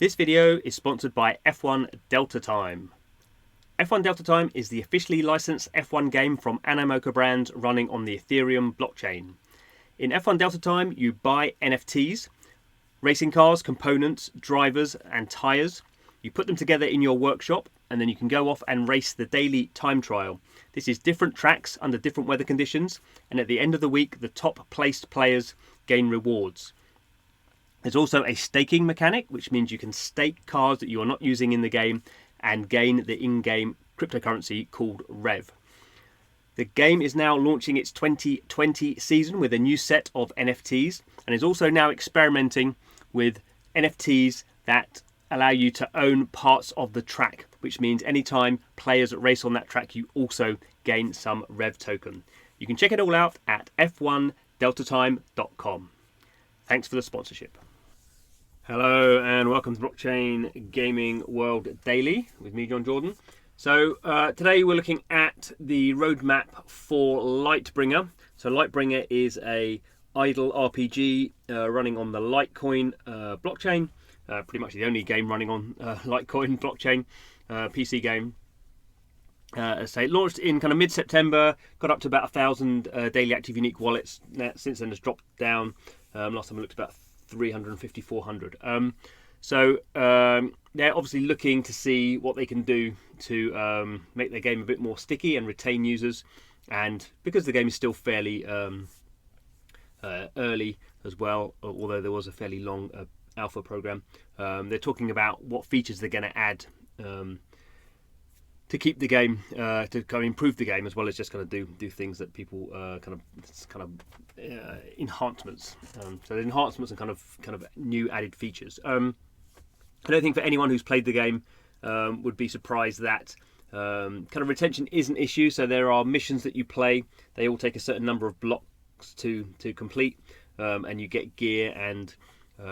This video is sponsored by F1 Delta Time. F1 Delta Time is the officially licensed F1 game from Animoca Brands running on the Ethereum blockchain. In F1 Delta Time, you buy NFTs, racing cars, components, drivers and tyres. You put them together in your workshop and then you can go off and race the daily time trial. This is different tracks under different weather conditions, and at the end of the week the top placed players gain rewards. There's also a staking mechanic, which means you can stake cars that you are not using in the game and gain the in-game cryptocurrency called REV. The game is now launching its 2020 season with a new set of NFTs and is also now experimenting with NFTs that allow you to own parts of the track, which means anytime players race on that track, you also gain some REV token. You can check it all out at f1deltatime.com. Thanks for the sponsorship. Hello and welcome to Blockchain Gaming World Daily with me, John Jordan. So today we're looking at the roadmap for Lightbringer. So Lightbringer is a idle RPG running on the Litecoin blockchain. Pretty much the only game running on Litecoin blockchain, PC game. As I say, it launched in kind of mid-September, got up to about 1,000 daily active unique wallets. Since then, has dropped down. Last time I looked, about 350, 400. They're obviously looking to see what they can do to make their game a bit more sticky and retain users. And because the game is still fairly early as well, although there was a fairly long alpha program, they're talking about what features they're going to add to keep the game, to kind of improve the game, as well as just kind of do things that people enhancements. So the enhancements and kind of new added features. I don't think for anyone who's played the game would be surprised that kind of retention is an issue. So there are missions that you play; they all take a certain number of blocks to complete, and you get gear and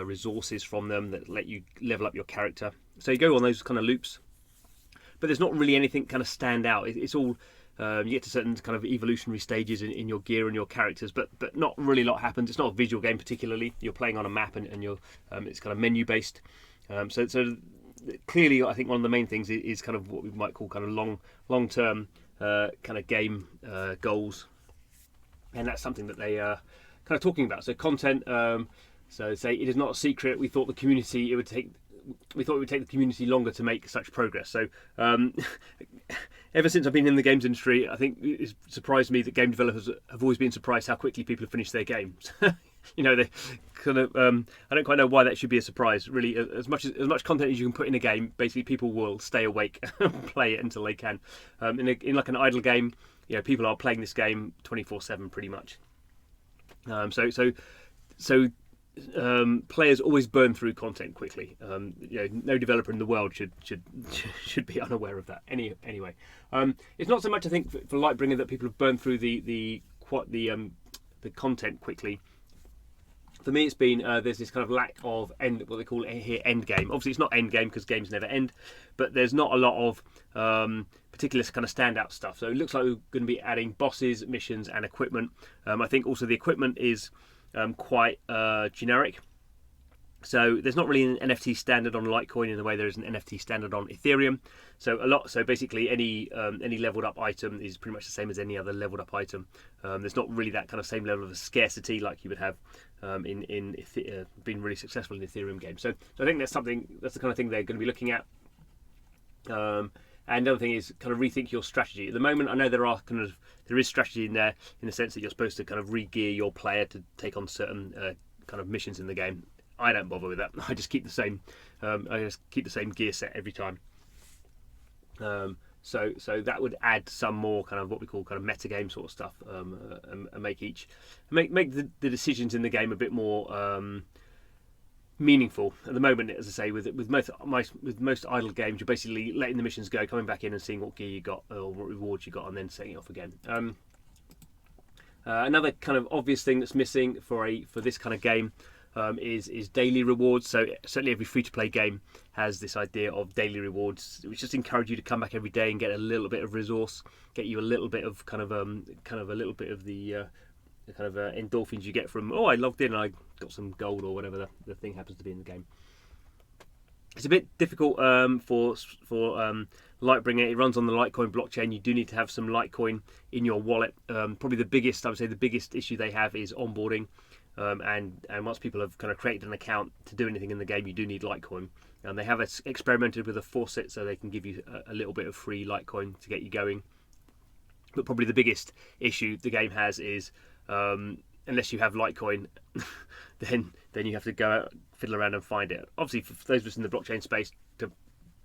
resources from them that let you level up your character. So you go on those kind of loops. But there's not really anything kind of stand out. It's all you get to certain kind of evolutionary stages in your gear and your characters, but not really a lot happens. It's not a visual game particularly. You're playing on a map and you're it's kind of menu based. So clearly, I think one of the main things is kind of what we might call kind of long term kind of game goals, and that's something that they are kind of talking about. So content. So say it is not a secret. We thought the community it would take the community longer to make such progress. So ever since I've been in the games industry, I think it's surprised me that game developers have always been surprised how quickly people have finished their games. You know, they kind of I don't quite know why that should be a surprise. Really, as much content as you can put in a game, basically people will stay awake and play it until they can. In like an idle game, you know, people are playing this game 24/7 pretty much. Players always burn through content quickly. No developer in the world should be unaware of that. Anyway, it's not so much I think for Lightbringer that people have burned through the content quickly. For me, it's been there's this kind of lack of what they call it here end game. Obviously, it's not end game because games never end, but there's not a lot of particular kind of standout stuff. So it looks like we're going to be adding bosses, missions, and equipment. I think also the equipment is quite generic. So there's not really an NFT standard on Litecoin in the way there is an NFT standard on Ethereum. So basically any leveled up item is pretty much the same as any other leveled up item. There's not really that kind of same level of scarcity like you would have in being really successful in Ethereum games. So I think that's the kind of thing they're going to be looking at. And the other thing is kind of rethink your strategy. At the moment, I know there is strategy in there in the sense that you're supposed to kind of re-gear your player to take on certain kind of missions in the game. I don't bother with that. I just keep the same. Gear set every time. So that would add some more kind of what we call kind of metagame sort of stuff, and make the decisions in the game a bit more meaningful. At the moment, as I say, with most idle games, you're basically letting the missions go, coming back in and seeing what gear you got or what rewards you got, and then setting it off again. Another kind of obvious thing that's missing for this kind of game is daily rewards. So certainly every free-to-play game has this idea of daily rewards, which just encourage you to come back every day and get a little bit of resource, get you a little bit of kind of a little bit of the endorphins you get from I logged in and I got some gold or whatever the thing happens to be in the game. It's a bit difficult for Lightbringer. It runs on the Litecoin blockchain. You do need to have some Litecoin in your wallet. Probably I would say the biggest issue they have is onboarding. And once people have kind of created an account to do anything in the game, you do need Litecoin. And they have experimented with a faucet, so they can give you a little bit of free Litecoin to get you going. But probably the biggest issue the game has is unless you have Litecoin, then you have to go out, fiddle around and find it. Obviously, for those of us in the blockchain space, to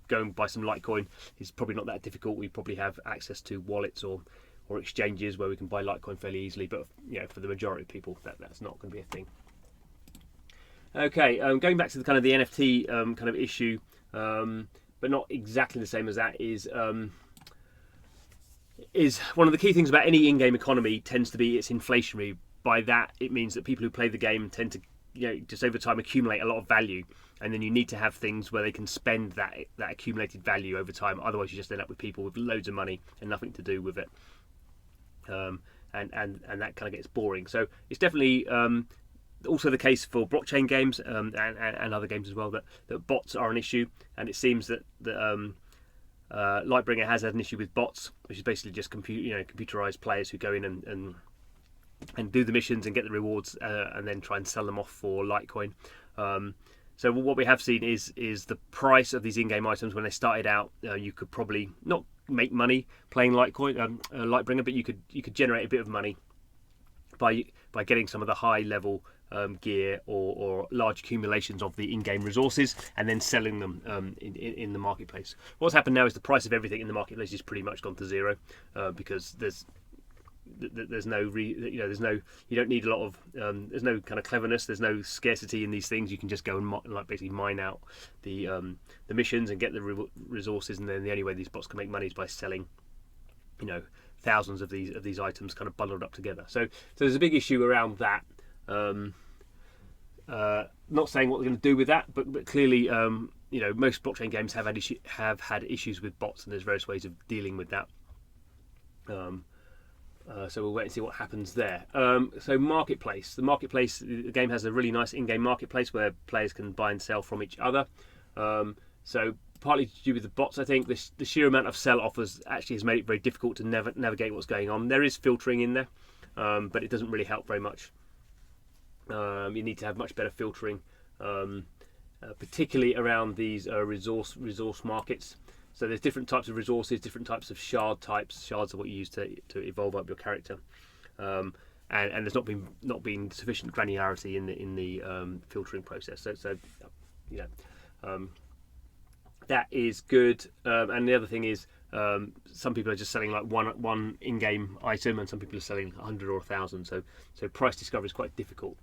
go and buy some Litecoin is probably not that difficult. We probably have access to wallets or exchanges where we can buy Litecoin fairly easily. But for the majority of people, that's not going to be a thing. Okay, going back to the kind of the NFT kind of issue, but not exactly the same as that, is one of the key things about any in-game economy tends to be it's inflationary. By that, it means that people who play the game tend to, just over time accumulate a lot of value, and then you need to have things where they can spend that accumulated value over time. Otherwise, you just end up with people with loads of money and nothing to do with it, and that kind of gets boring. So it's definitely also the case for blockchain games and other games as well, that bots are an issue, and it seems that Lightbringer has had an issue with bots, which is basically just computerized players who go in and do the missions and get the rewards and then try and sell them off for Litecoin. So what we have seen is the price of these in-game items. When they started out, you could probably not make money playing Lightbringer, but you could generate a bit of money by getting some of the high level gear or large accumulations of the in-game resources and then selling them in the marketplace. What's happened now is the price of everything in the marketplace is pretty much gone to zero because there's no you don't need a lot of there's no kind of cleverness, there's no scarcity in these things. You can just go and basically mine out the missions and get the resources, and then the only way these bots can make money is by selling thousands of these items kind of bundled up together. So there's a big issue around that. Not saying what they're going to do with that, but clearly most blockchain games have had issues with bots, and there's various ways of dealing with that. So we'll wait and see what happens there. So marketplace. The game has a really nice in-game marketplace where players can buy and sell from each other. So partly to do with the bots, I think the sheer amount of sell offers actually has made it very difficult to navigate what's going on. There is filtering in there, but it doesn't really help very much. You need to have much better filtering, particularly around these resource markets. So there's different types of resources, different types of shard types. Shards are what you use to evolve up your character, and there's not been sufficient granularity in the filtering process. So that is good. And the other thing is some people are just selling like one in-game item, and some people are selling 100 or 1,000. So price discovery is quite difficult.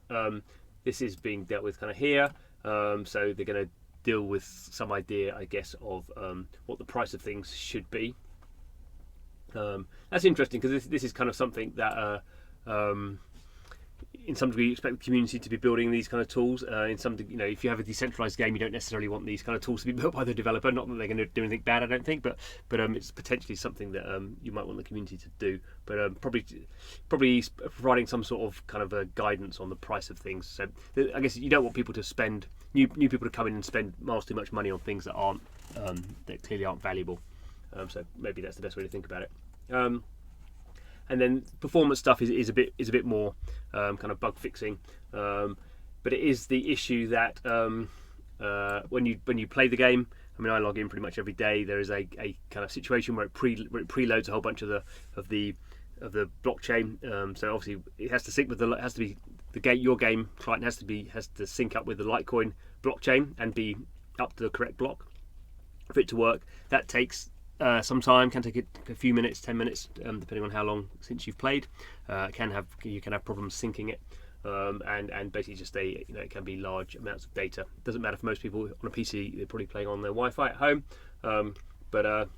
This is being dealt with kind of here. So they're going to deal with some idea, I guess, of what the price of things should be. That's interesting because this is kind of something that in some degree you expect the community to be building these kind of tools. In some degree, if you have a decentralized game, you don't necessarily want these kind of tools to be built by the developer. Not that they're going to do anything bad, I don't think, but it's potentially something that you might want the community to do. But probably providing some sort of kind of a guidance on the price of things. So I guess you don't want people to spend new people to come in and spend miles too much money on things that aren't that clearly aren't valuable. So maybe that's the best way to think about it. And then performance stuff is a bit more kind of bug fixing, but it is the issue that when you play the game. I mean, I log in pretty much every day. There is a kind of situation where it preloads a whole bunch of the blockchain. So obviously it has to sync with your game client has to sync up with the Litecoin blockchain and be up to the correct block for it to work. That takes some time, can take a few minutes, 10 minutes, depending on how long since you've played. You can have problems syncing it, and basically just it can be large amounts of data. It doesn't matter for most people on a PC; they're probably playing on their Wi-Fi at home. But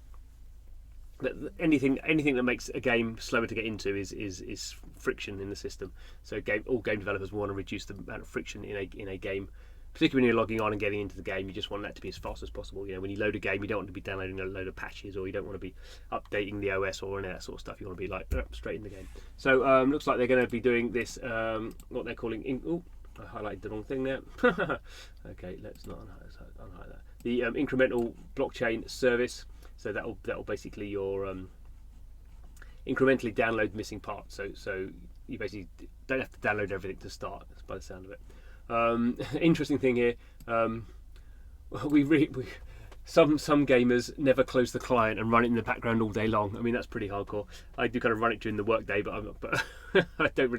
anything that makes a game slower to get into is friction in the system. So all game developers want to reduce the amount of friction in a game. Particularly when you're logging on and getting into the game, you just want that to be as fast as possible. When you load a game, you don't want to be downloading a load of patches, or you don't want to be updating the OS or any of that sort of stuff. You want to be like straight in the game. So looks like they're going to be doing this, what they're calling I highlighted the wrong thing there. Okay, let's not unhighlight that. The incremental blockchain service. So that'll basically your incrementally download missing parts. So you basically don't have to download everything to start. By the sound of it. Interesting thing here. Some gamers never close the client and run it in the background all day long. I mean, that's pretty hardcore. I do kind of run it during the workday, but I don't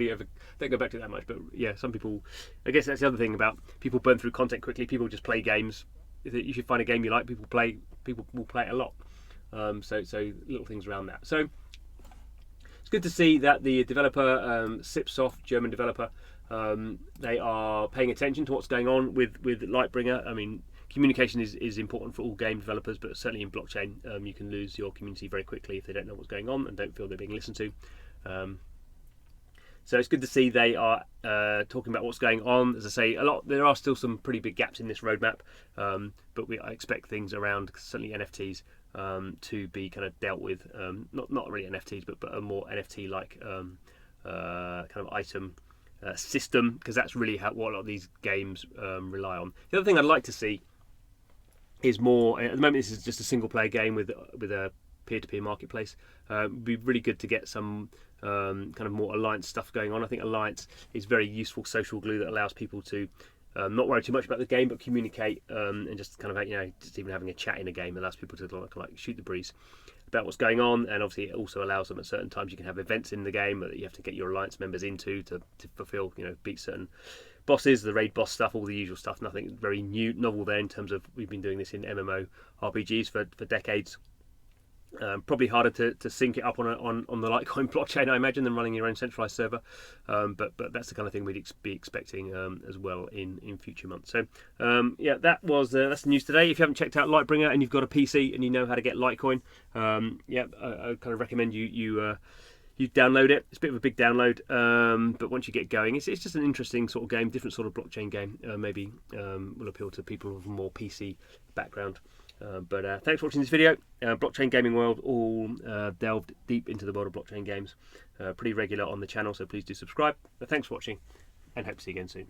go back to it that much. But yeah, some people. I guess that's the other thing about people burn through content quickly. People just play games. You should find a game you like. People will play it a lot. So little things around that. So it's good to see that the developer, Sipsoft, German developer, they are paying attention to what's going on with Lightbringer. I mean, communication is important for all game developers, but certainly in blockchain, you can lose your community very quickly if they don't know what's going on and don't feel they're being listened to. So it's good to see they are talking about what's going on. As I say, there are still some pretty big gaps in this roadmap, but I expect things around certainly NFTs to be kind of dealt with. Not really NFTs, but a more NFT-like kind of item system, because that's really what a lot of these games rely on. The other thing I'd like to see is more. At the moment, this is just a single-player game with a peer-to-peer marketplace. It'd be really good to get some kind of more Alliance stuff going on. I think Alliance is very useful social glue that allows people to not worry too much about the game, but communicate and just kind of just even having a chat in a game allows people to like shoot the breeze about what's going on. And obviously it also allows them at certain times you can have events in the game that you have to get your Alliance members into to fulfill, beat certain bosses, the raid boss stuff, all the usual stuff. Nothing very novel there in terms of we've been doing this in MMO RPGs for decades. Probably harder to sync it up on the Litecoin blockchain, I imagine, than running your own centralized server. But that's the kind of thing we'd be expecting as well in future months. So yeah, that's the news today. If you haven't checked out Lightbringer and you've got a PC and you know how to get Litecoin, I kind of recommend you download it. It's a bit of a big download, but once you get going, it's just an interesting sort of game, different sort of blockchain game. Maybe will appeal to people with a more PC background. But thanks for watching this video. Blockchain gaming world, all delved deep into the world of blockchain games. Pretty regular on the channel, so please do subscribe. But thanks for watching, and hope to see you again soon.